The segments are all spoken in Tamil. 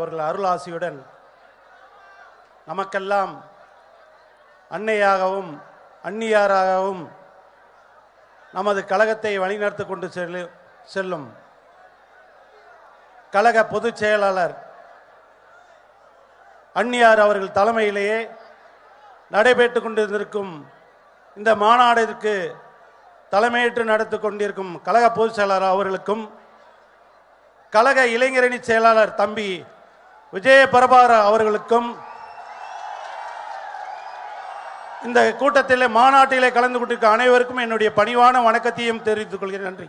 அவர்கள் அருளாசியுடன் நமக்கெல்லாம் அன்னையாகவும் அந்நியாராகவும் நமது கழகத்தை வழிநடத்தி கொண்டு செல்லும் கழக பொதுச் செயலாளர் அந்நியார் அவர்கள் தலைமையிலேயே நடைபெற்று கொண்டிருக்கும் இந்த மாநாட்டிற்கு தலைமையேற்று நடத்தி கொண்டிருக்கும் கழக பொதுச் செயலாளர் அவர்களுக்கும் கழக இளைஞரணி செயலாளர் தம்பி விஜய பிரபாகர் அவர்களுக்கும் இந்த கூட்டத்திலே மாநாட்டிலே கலந்து கொண்டிருக்க அனைவருக்கும் என்னுடைய பணிவான வணக்கத்தையும் தெரிவித்துக் கொள்கிறேன். நன்றி.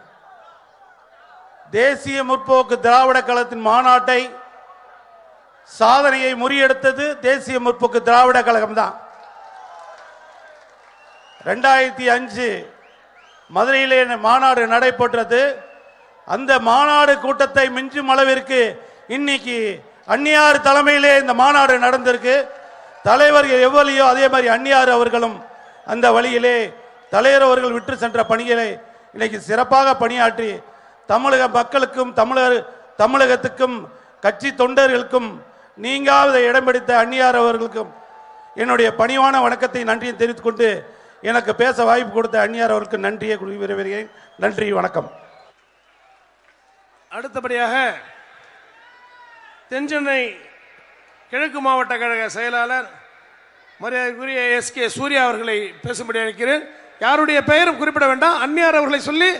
தேசிய முற்போக்கு திராவிட கழகத்தின் மாநாட்டை சாதனையை முறியெடுத்தது தேசிய முற்போக்கு திராவிட கழகம் தான். 2005 மதுரையிலே மாநாடு நடைபெற்றது. அந்த மாநாடு கூட்டத்தை மிஞ்சும் அளவிற்கு இன்னைக்கு அந்நியார் தலைமையிலே இந்த மாநாடு நடந்திருக்கு. தலைவர்கள் எவ்வளியோ அதே மாதிரி அந்நியார் அவர்களும் அந்த வழியிலே தலைவர் அவர்கள் விட்டு சென்ற பணிகளை இன்னைக்கு சிறப்பாக பணியாற்றி தமிழக மக்களுக்கும் தமிழகத்துக்கும் கட்சி தொண்டர்களுக்கும் நீங்காத இடம் பிடித்த அந்நியார் அவர்களுக்கும் என்னுடைய பணிவான வணக்கத்தை நன்றியை தெரிவித்துக் கொண்டு எனக்கு பேச வாய்ப்பு கொடுத்த அந்நியார் அவர்களுக்கு நன்றியை விரும்புகிறேன். நன்றி, வணக்கம். அடுத்தபடியாக தென்சென்னை கிழக்கு மாவட்ட கழக செயலாளர் மரியாதைக்குரிய SK சூர்யா அவர்களை பேசும்படி அழைக்கிறேன். யாருடைய பெயரும் குறிப்பிட வேண்டாம். அந்நியார் அவர்களை சொல்லி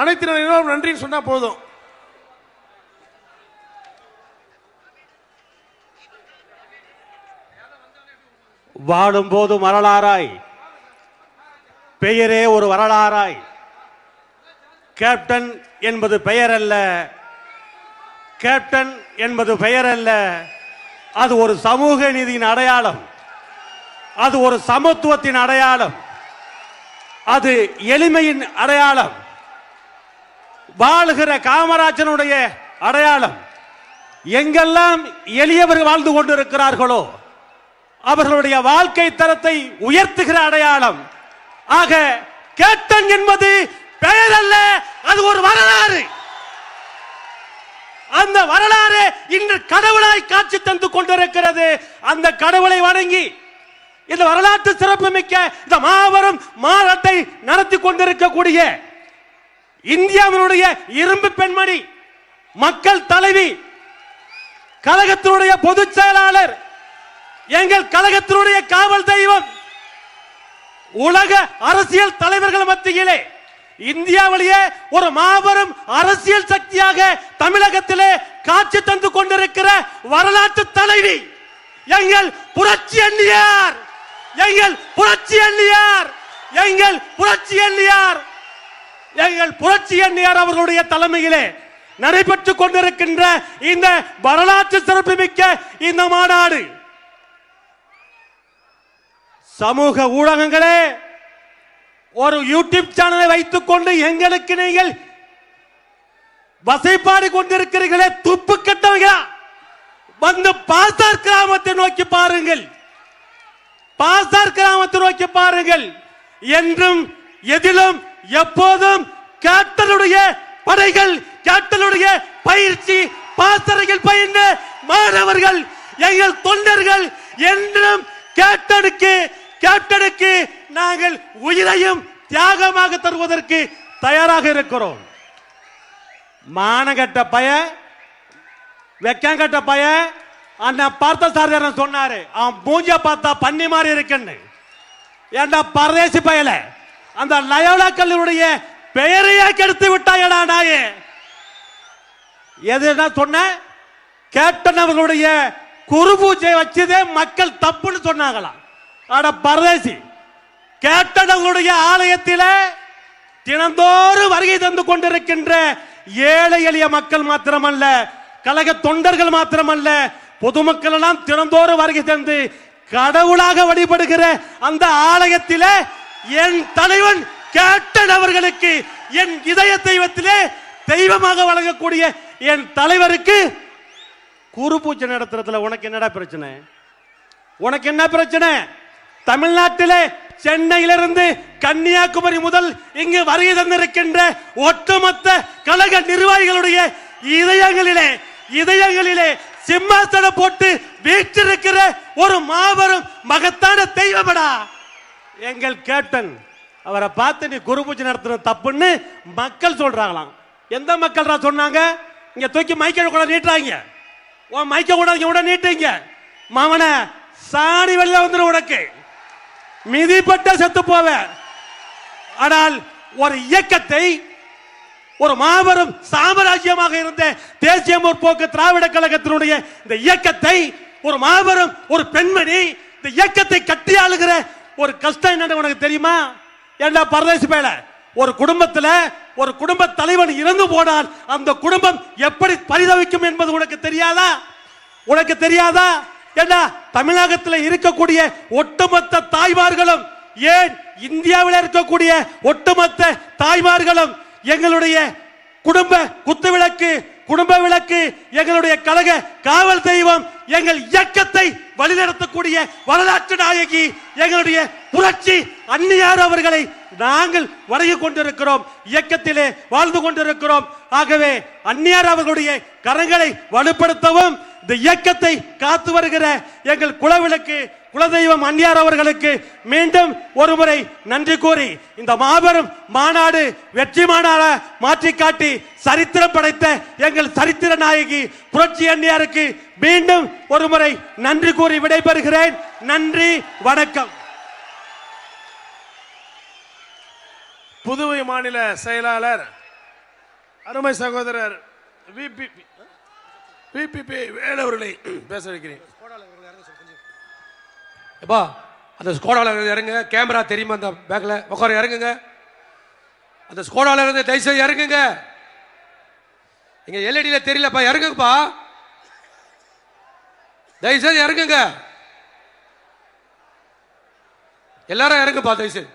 அனைத்து நன்றி சொன்னா போதும். வாழும்போது வரலாறாய், பெயரே ஒரு வரலாறாய். கேப்டன் என்பது பெயர் அல்ல, கேப்டன் என்பது பெயர் அல்ல, அது ஒரு சமூக நீதியின் அடையாளம், அது ஒரு சமத்துவத்தின் அடையாளம், அது எளிமையின் அடையாளம், வாழுகிற காமராஜனுடைய அடையாளம். எங்கெல்லாம் எளியவர்கள் வாழ்ந்து கொண்டிருக்கிறார்களோ அவர்களுடைய வாழ்க்கை தரத்தை உயர்த்துகிற அடையாளம். ஆக கேப்டன் என்பது பெயர் அல்ல, அது ஒரு வரலாறு. அந்த வரலாறு இன்று கடவுளாய் காட்சி தந்து கொண்டிருக்கிறது. அந்த கடவுளை வணங்கி இந்த வரலாற்று சிறப்புமிக்க இந்த மாபெரும் மாநாட்டை நடத்தி கொண்டிருக்கக்கூடிய இந்தியாவினுடைய இரும்பு பெண்மணி, மக்கள் தலைவி, கழகத்தினுடைய பொதுச் செயலாளர், எங்கள் கழகத்தினுடைய காவல் தெய்வம், உலக அரசியல் தலைவர்கள் மத்தியிலே இந்தியாவிலேயே ஒரு மாபெரும் அரசியல் சக்தியாக தமிழகத்திலே காட்சி தந்து கொண்டிருக்கிற வரலாற்று தலைவி எங்கள் புரட்சி அண்ணியார், எங்கள் புரட்சி அண்ணியார், எங்கள் புரட்சி அண்ணியார், எங்கள் புரட்சி அண்ணியார் அவர்களுடைய தலைமையிலே நடைபெற்றுக் கொண்டிருக்கின்ற இந்த வரலாற்று சிறப்புமிக்க இந்த மாநாடு சமூக ஊடகங்களே ஒரு யூடியூப் சேனலை வைத்துக் கொண்டு எங்களுக்கு நீங்கள் வசைப்பாடி கொண்டிருக்கிறீர்களே, துப்பு கட்டவர்களா, வந்து பாசார் கிராமத்தை நோக்கி பாருங்கள், பாசார் கிராமத்தை நோக்கி பாருங்கள். என்றும் எதிலும் எப்போதும் கேப்டனுடைய படைகள், கேப்டனுடைய பயிற்சி, பாசறைகள் பயின்ற மாணவர்கள், எங்கள் தொண்டர்கள் என்றும் கேப்டனுக்கு நாங்கள் உயிரையும் தியாகமாக தருவதற்கு தயாராக இருக்கிறோம். மானகட்ட பய, வெக்கங்கட்ட பய, அண்ணன் பார்த்த சாரதியாரன் சொன்னாரு, அவன் மூஞ்ச பார்த்தா பன்னி மாதிரி இருக்குன்னு. ஏண்டா பரதேசி பயல, அந்த லயோலா கல்லூரிய பெயரையே கெடுத்து விட்டாயடா நாயே. எது சொன்ன? கேப்டன் அவர்களுடைய குரு பூஜை வச்சதே மக்கள் தப்புன்னு சொன்னாங்களாம். ஆட பரதேசி, கேப்டன் அவர்களுடைய ஆலயத்தில் தினந்தோறும் வருகை தந்து கொண்டிருக்கின்ற ஏழை எளிய மக்கள் மாத்திரமல்ல, கழக தொண்டர்கள் மாத்திரமல்ல, பொதுமக்கள் எல்லாம் தினந்தோறும் வருகை தந்து கடவுளாக வழிபடுகிற அந்த ஆலயத்தில் என் தலைவன் கேப்டன் அவர்களுக்கு, என் இதய தெய்வத்திலே தெய்வமாக வழங்கக்கூடிய என் தலைவருக்கு குரு பூஜை நடத்துறதுல உனக்கு என்னடா பிரச்சனை? உனக்கு என்ன பிரச்சனை? தமிழ்நாட்டிலே சென்னையிலிருந்து கன்னியாகுமரி முதல் இங்கு வருகை தந்திருக்கின்ற ஒட்டுமொத்த கழக நிர்வாகிகளுடைய இதயங்களிலே சிம்மாசனம் போட்டு வீற்றிருக்கிற ஒரு மாபெரும் மகத்தான தெய்வமடா எங்கள் கேப்டன். அவரை பார்த்து நீ குரு பூஜை நடத்துற தப்புன்னு மக்கள் சொல்றாங்களாம். எந்த மக்கள் சொன்னாங்க? இங்க தூக்கி மைக்க கூட நீட்டுறாங்க. உன் மைக்க கூட கூட நீட்டுங்க. மாமன சாணி வெளியில வந்துடும் உனக்கு. மிதிப்பட்ட செத்து போவ. ஆனால் ஒரு இயக்கத்தை, ஒரு மாபெரும் சாம்ராஜ்யமாக இருந்த தேசிய முற்போக்கு திராவிட கழகத்தினுடைய இந்த இயக்கத்தை, ஒரு மாபெரும் ஒரு பெண்மணி இந்த இயக்கத்தை கட்டி ஆளுகிற ஒரு கஷ்டம் என்னன்னு உனக்கு தெரியுமா? ஏண்டா பரதேசி பேல, ஒரு குடும்பத்தில் ஒரு குடும்ப தலைவன் இறந்து போனால் அந்த குடும்பம் எப்படி பரிதவிக்கும் என்பது உனக்கு தெரியாதா? உனக்கு தெரியாதா? ஏண்டா தமிழகத்தில் இருக்கக்கூடிய ஒட்டுமொத்த தாய்மார்களும், ஏன் இந்தியாவில் இருக்கக்கூடிய ஒட்டுமொத்த தாய்மார்களும் எங்களுடைய குடும்ப குத்துவிளக்கு, குடும்ப விளக்கு, எங்களுடைய கழக காவல் தெய்வம், எங்கள் இயக்கத்தை வழிநடத்தக்கூடிய வரலாற்று நாயகி எங்களுடைய புரட்சி அன்னியார் அவர்களை நாங்கள் வணங்கி கொண்டிருக்கிறோம், இயக்கத்திலே வாழ்ந்து கொண்டிருக்கிறோம். ஆகவே அன்னியார் அவர்களுடைய கரங்களை வலுப்படுத்தவும் இந்த இயக்கத்தை காத்து வருகிற எங்கள் குலவிளக்கு குலதெய்வம் அன்னியார் அவர்களுக்கு மீண்டும் ஒருமுறை நன்றி கூறி இந்த மாபெரும் மாநாடு வெற்றி மாநாட மாற்றி காட்டி சரித்திரம் படைத்த எங்கள் சரித்திர நாயகி புரட்சி அன்னியாருக்கு மீண்டும் ஒருமுறை நன்றி கூறி விடைபெறுகிறேன். நன்றி, வணக்கம். புதுவை மாநில செயலாளர் அருமை சகோதரர் விபிபி வேலவர்களை பேச வைக்கிறேன். எப்பா அந்த ஸ்கோடாவில் இறங்க, கேமரா தெரியுமா அந்த பேக்ல உட்கார இறங்குங்க. அந்த ஸ்கோடாவில் இருந்து தயவுசெய்து இறங்குங்க. இங்க எல்இடியில் தெரியலப்பா, இறங்குங்கப்பா, தயவுசெய்து இறங்குங்க. எல்லாரும் இறங்குப்பா தயவுசெய்து.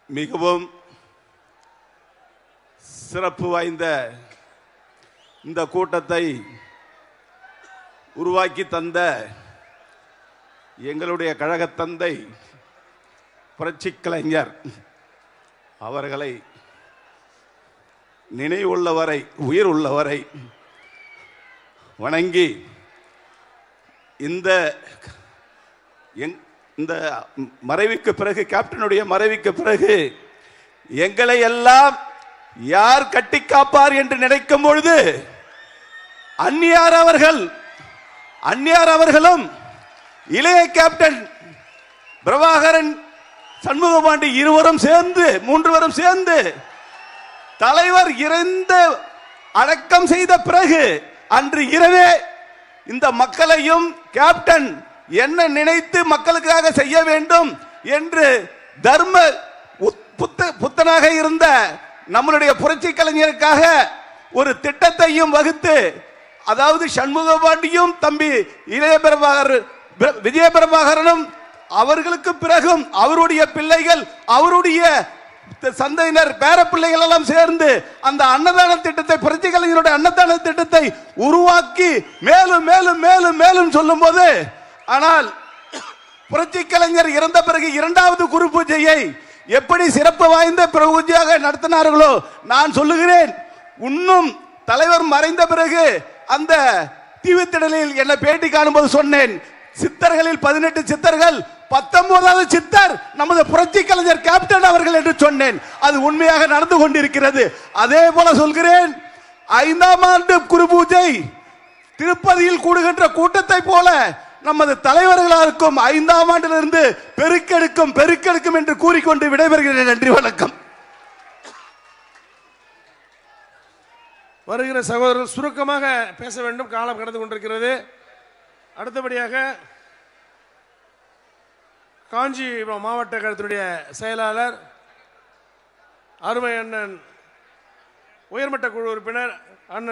மிகவும் சிறப்பு வாய்ந்த இந்த கூட்டத்தை உருவாக்கி தந்த எங்களுடைய கழக தந்தை புரட்சி கலைஞர் அவர்களை நினைவுள்ளவரை, உயிர் உள்ளவரை வணங்கி இந்த மறைவுக்கு பிறகு, கேப்டனுடைய மறைவுக்கு பிறகு எங்களை எல்லாம் யார் கட்டி காப்பார் என்று நினைக்கும் பொழுது அன்னியார் அவர்களும் இளைய கேப்டன் பிரபாகரன், சண்முகபாண்டி மூன்று பேரும் சேர்ந்து தலைவர் இறந்து அடக்கம் செய்த பிறகு அன்று இரவே இந்த மக்களையும் கேப்டன் என்ன நினைத்து மக்களுக்காக செய்ய வேண்டும் என்று தர்ம புத்தனாக இருந்த நம்மளுடைய புரட்சி கலைஞருக்காக ஒரு திட்டத்தையும் வகுத்து, அதாவது சண்முகபாண்டியும் தம்பி விஜய பிரபாகரனும் அவர்களுக்கு பிறகும் அவருடைய பிள்ளைகள், அவருடைய சந்தையினர், பேர பிள்ளைகள் எல்லாம் சேர்ந்து அந்த அன்னதான திட்டத்தை, புரட்சி கலைஞருடைய அன்னதான திட்டத்தை உருவாக்கி மேலும் மேலும் மேலும் மேலும் சொல்லும் போது, ஆனால் புரட்சி கலைஞர் இறந்த பிறகு இரண்டாவது குரு பூஜையை எப்படி சிறப்பு வாய்ந்த பூஜையாக நடத்தினார்களோ நான் சொல்லுகிறேன். இன்னும் தலைவர் மறைந்த பிறகு அந்த தீவுத்திடலில் என்ன பேட்டி காணும்போது சொன்னேன், சித்தர்களில் 18 சித்தர்கள் 19வது சித்தர் நமது புரட்சி கலைஞர் கேப்டன் அவர்கள் என்று சொன்னேன். அது உண்மையாக நடந்து கொண்டிருக்கிறது. அதே போல சொல்கிறேன், 5ஆம் ஆண்டு குரு பூஜை திருப்பதியில் கூடுகின்ற கூட்டத்தை போல நமது தலைவர்களாருக்கும் 5ஆம் ஆண்டிலிருந்து பெருக்கெடுக்கும் என்று கூறிக்கொண்டு விடைபெறுகிறேன். நன்றி, வணக்கம். வருகிற சகோதரர் சுருக்கமாக பேச வேண்டும், காலம் கடந்து கொண்டிருக்கிறது. அடுத்தபடியாக காஞ்சிபுரம் மாவட்ட கழகத்தினுடைய செயலாளர் அருமை அண்ணன், உயர்மட்ட குழு உறுப்பினர் அண்ணன்